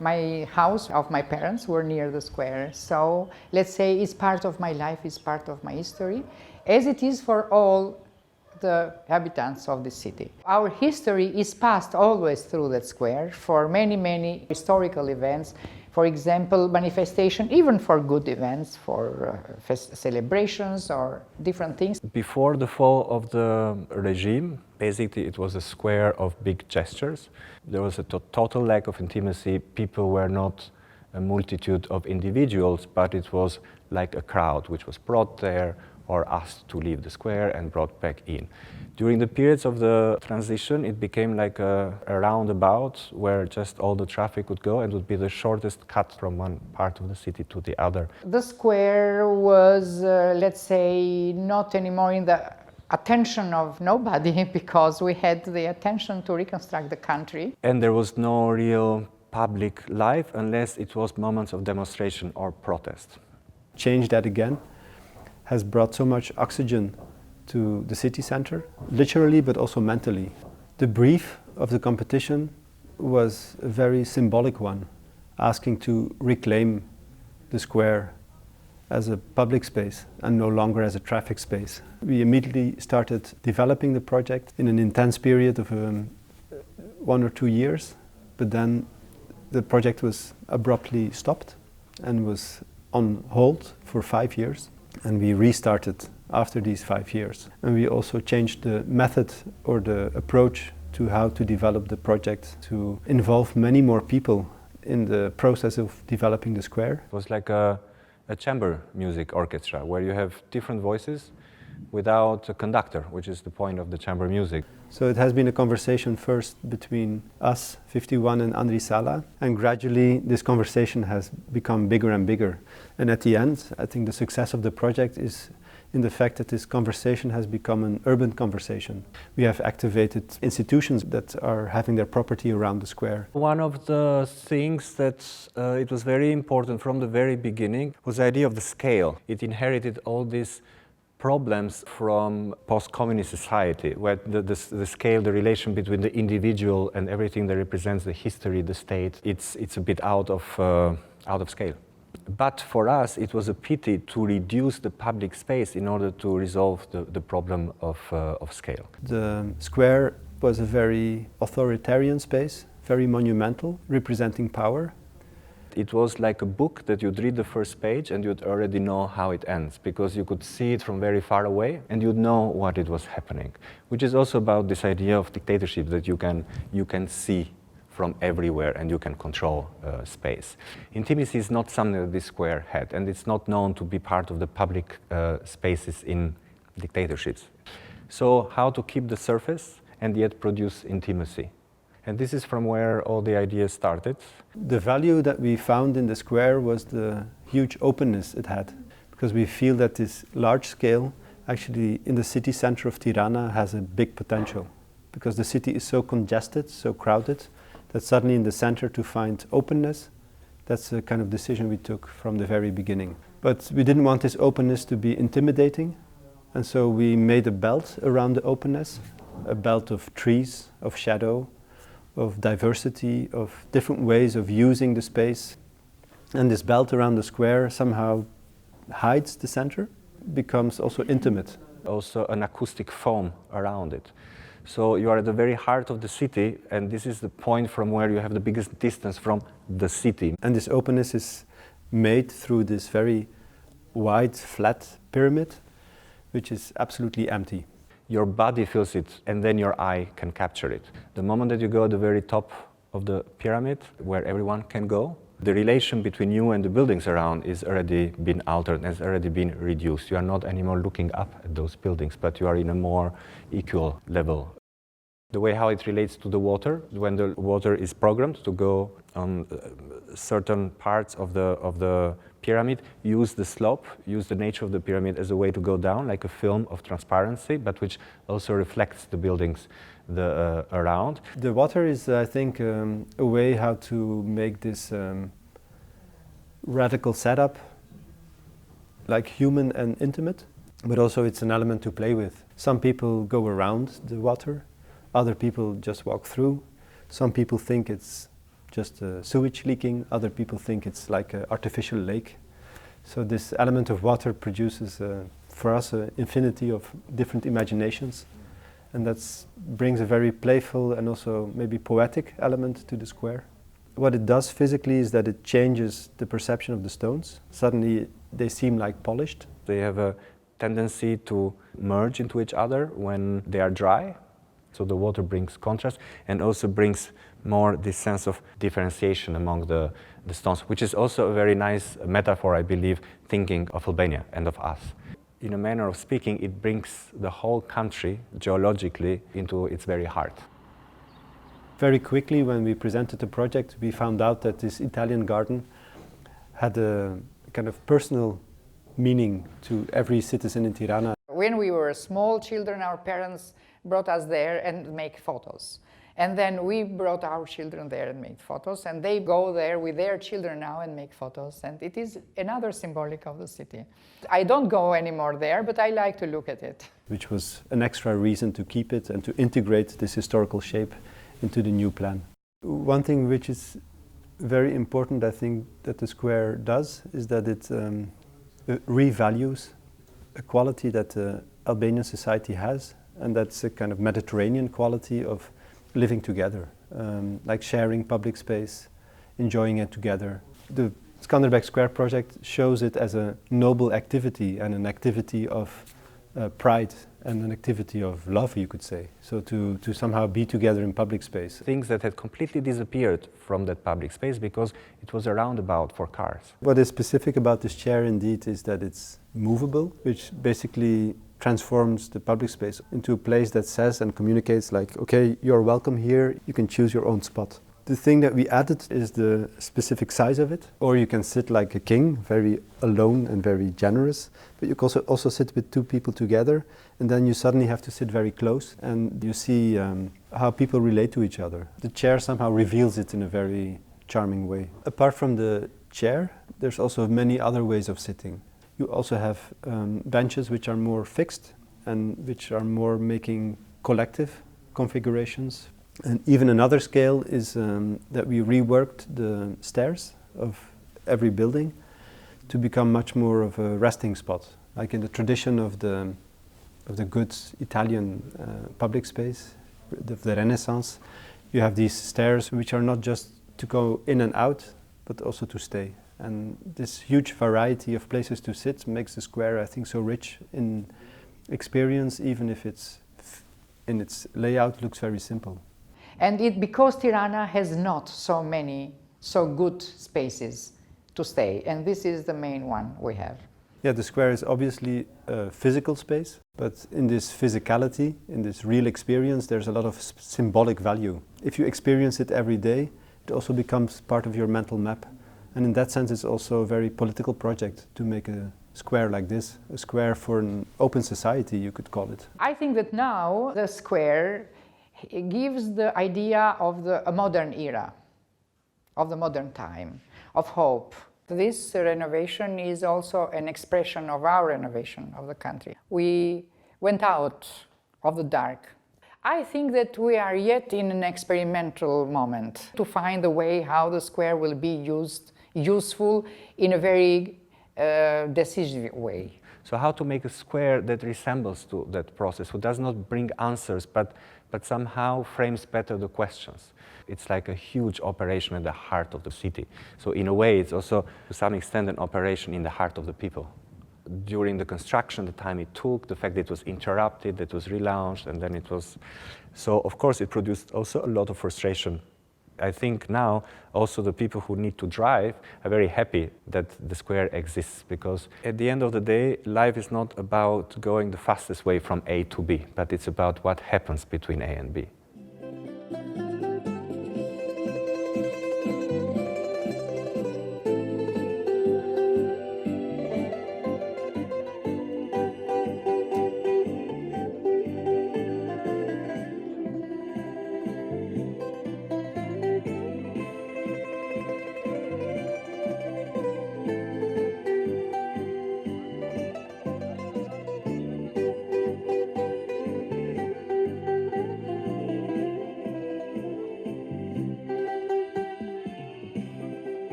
My house of my parents were near the square, so let's say it's part of my life, it's part of my history, as it is for all the inhabitants of the city. Our history is passed always through that square for many, many historical events. For example, manifestation, even for good events, for celebrations or different things. Before the fall of the regime, basically it was a square of big gestures. There was a total lack of intimacy. People were not a multitude of individuals, but it was like a crowd which was brought there or asked to leave the square and brought back in. During the periods of the transition, it became like a roundabout where just all the traffic would go and would be the shortest cut from one part of the city to the other. The square was, let's say, not anymore in the attention of nobody because we had the attention to reconstruct the country. And there was no real public life unless it was moments of demonstration or protest. Change that again has brought so much oxygen to the city center, literally but also mentally. The brief of the competition was a very symbolic one, asking to reclaim the square as a public space and no longer as a traffic space. We immediately started developing the project in an intense period of 1 or 2 years, but then the project was abruptly stopped and was on hold for 5 years. And we restarted after these 5 years. And we also changed the method or the approach to how to develop the project to involve many more people in the process of developing the square. It was like a chamber music orchestra where you have different voices without a conductor, which is the point of the chamber music. So it has been a conversation first between us, 51, and Andri Sala, and gradually this conversation has become bigger and bigger. And at the end, I think the success of the project is in the fact that this conversation has become an urban conversation. We have activated institutions that are having their property around the square. One of the things that it was very important from the very beginning was the idea of the scale. It inherited all these problems from post-communist society, where the scale, the relation between the individual and everything that represents the history, the state, it's a bit out of scale. But for us, it was a pity to reduce the public space in order to resolve the problem of scale. The square was a very authoritarian space, very monumental, representing power. It was like a book that you'd read the first page and you'd already know how it ends, because you could see it from very far away and you'd know what it was happening, which is also about this idea of dictatorship, that you can see from everywhere and you can control space. Intimacy is not something that this square had, and it's not known to be part of the public spaces in dictatorships. So how to keep the surface and yet produce intimacy? And this is from where all the ideas started. The value that we found in the square was the huge openness it had, because we feel that this large scale actually in the city center of Tirana has a big potential, because the city is so congested, so crowded, that suddenly in the center to find openness, that's the kind of decision we took from the very beginning. But we didn't want this openness to be intimidating, and so we made a belt around the openness, a belt of trees, of shadow, of diversity, of different ways of using the space. And this belt around the square somehow hides the center, becomes also intimate. Also an acoustic foam around it. So you are at the very heart of the city, and this is the point from where you have the biggest distance from the city. And this openness is made through this very wide, flat pyramid, which is absolutely empty. Your body feels it, and then your eye can capture it. The moment that you go at the very top of the pyramid, where everyone can go, the relation between you and the buildings around is already been altered, has already been reduced. You are not anymore looking up at those buildings, but you are in a more equal level. The way how it relates to the water, when the water is programmed to go on certain parts of the pyramid, use the slope, use the nature of the pyramid as a way to go down, like a film of transparency, but which also reflects the buildings around. The water is, I think, a way how to make this radical setup like human and intimate, but also it's an element to play with. Some people go around the water, other people just walk through. Some people think it's just sewage leaking. Other people think it's like an artificial lake. So this element of water produces, for us, an infinity of different imaginations. And that brings a very playful and also maybe poetic element to the square. What it does physically is that it changes the perception of the stones. Suddenly they seem like polished. They have a tendency to merge into each other when they are dry. So the water brings contrast and also brings more this sense of differentiation among the stones, which is also a very nice metaphor, I believe, thinking of Albania and of us. In a manner of speaking, it brings the whole country geologically into its very heart. Very quickly, when we presented the project, we found out that this Italian garden had a kind of personal meaning to every citizen in Tirana. When we were small children, our parents brought us there and make photos. And then we brought our children there and made photos, and they go there with their children now and make photos, and it is another symbolic of the city. I don't go anymore there, but I like to look at it. Which was an extra reason to keep it and to integrate this historical shape into the new plan. One thing which is very important, I think, that the square does, is that it revalues a quality that Albanian society has, and that's a kind of Mediterranean quality of living together, like sharing public space, enjoying it together. The Skanderbeg Square project shows it as a noble activity and an activity of pride and an activity of love, you could say. So to somehow be together in public space. Things that had completely disappeared from that public space because it was a roundabout for cars. What is specific about this chair indeed is that it's movable, which basically transforms the public space into a place that says and communicates like, okay, you're welcome here, you can choose your own spot. The thing that we added is the specific size of it, or you can sit like a king, very alone and very generous, but you can also sit with two people together, and then you suddenly have to sit very close, and you see how people relate to each other. The chair somehow reveals it in a very charming way. Apart from the chair, there's also many other ways of sitting. You also have benches which are more fixed and which are more making collective configurations. And even another scale is that we reworked the stairs of every building to become much more of a resting spot. Like in the tradition of the good Italian public space, the Renaissance, you have these stairs which are not just to go in and out, but also to stay. And this huge variety of places to sit makes the square, I think, so rich in experience, even if it's in its layout looks very simple. And because Tirana has not so many so good spaces to stay, and this is the main one we have. Yeah, the square is obviously a physical space, but in this physicality, in this real experience, there's a lot of symbolic value. If you experience it every day, it also becomes part of your mental map. And in that sense, it's also a very political project to make a square like this, a square for an open society, you could call it. I think that now the square gives the idea of a modern era, of the modern time, of hope. This renovation is also an expression of our renovation of the country. We went out of the dark. I think that we are yet in an experimental moment to find a way how the square will be useful in a very decisive way. So how to make a square that resembles to that process, who does not bring answers, but somehow frames better the questions. It's like a huge operation at the heart of the city. So in a way, it's also, to some extent, an operation in the heart of the people. During the construction, the time it took, the fact that it was interrupted, that it was relaunched, and then it was... So, of course, it produced also a lot of frustration. I think now also the people who need to drive are very happy that the square exists, because at the end of the day, life is not about going the fastest way from A to B, but it's about what happens between A and B.